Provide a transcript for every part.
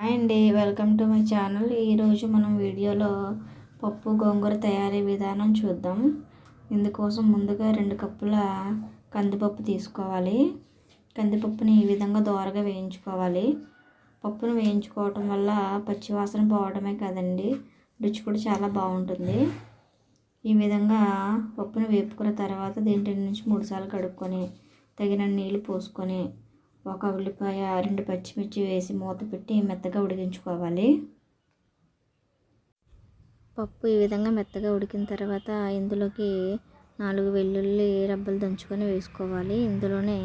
Hi అండి, welcome to my channel. ఈరోజు మనం వీడియోలో పప్పు గోంగూర తయారీ విధానం చూద్దాం. ఇందుకోసం ముందుగా 2 కప్పుల కందిపప్పు తీసుకోవాలి. కందిపప్పుని ఈ విధంగా దోరగా వేయించుకోవాలి. పప్పును వేయించుకోవటం వల్ల పచ్చివాసన పోవడమే కదండి, రుచి కూడా చాలా బాగుంటుంది. ఈ విధంగా పప్పును వేపుకున్న తర్వాత దీన్ని 2 నుంచి 3 సార్లు కడుక్కొని తగిన నీళ్ళు పోసుకొని ఒక ఉల్లిపాయ 2 పచ్చిమిర్చి వేసి మూత పెట్టి మెత్తగా ఉడికించుకోవాలి. పప్పు ఈ విధంగా మెత్తగా ఉడికిన తర్వాత ఇందులోకి 4 వెల్లుల్లి రబ్బలు దంచుకొని వేసుకోవాలి. ఇందులోనే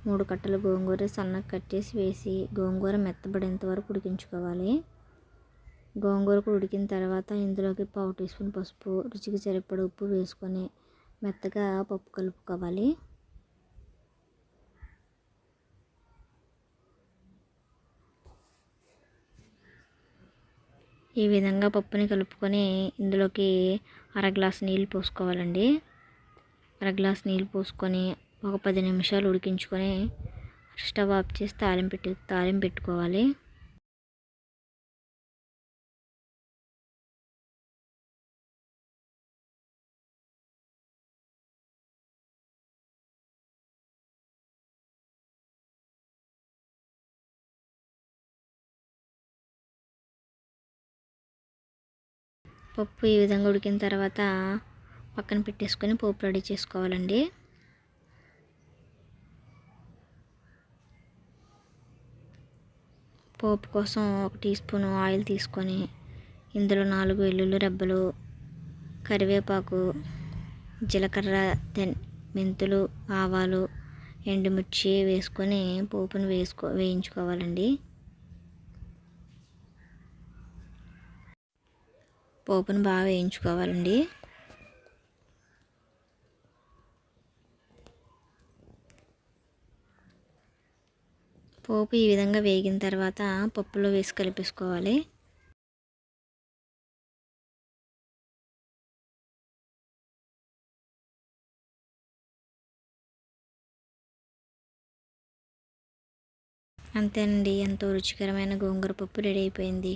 3 కట్టలు గోంగూర సన్నగా కట్ చేసి వేసి గోంగూర మెత్తబడేంత వరకు ఉడికించుకోవాలి. గోంగూర ఉడికిన తర్వాత ఇందులోకి 1/2 టీ స్పూన్ పసుపు, రుచికి సరిపడ ఉప్పు వేసుకొని మెత్తగా పప్పు కలుపుకోవాలి. ఈ విధంగా పప్పుని కలుపుకొని ఇందులోకి 1/2 గ్లాసు నీళ్ళు పోసుకోవాలండి. 1/2 గ్లాసు నీళ్ళు పోసుకొని ఒక 10 నిమిషాలు ఉడికించుకొని స్టవ్ ఆఫ్ చేసి తాలింపు పెట్టుకోవాలి. పప్పు ఈ విధంగా ఉడికిన తర్వాత పక్కన పెట్టేసుకొని పోపు రెడీ చేసుకోవాలండి. పోపు కోసం 1 టీ స్పూన్ ఆయిల్ తీసుకొని ఇందులో 4 వెల్లుల్లి రెబ్బలు, కరివేపాకు, జీలకర్ర, మెంతులు, ఆవాలు, ఎండుమిర్చి వేసుకొని పోపును వేయించుకోవాలండి. పోపును బాగా వేయించుకోవాలండి. పోపు ఈ విధంగా వేగిన తర్వాత పప్పులో వేసి కలిపేసుకోవాలి. అంతేనండి, ఎంతో రుచికరమైన గోంగూర పప్పు రెడీ అయిపోయింది.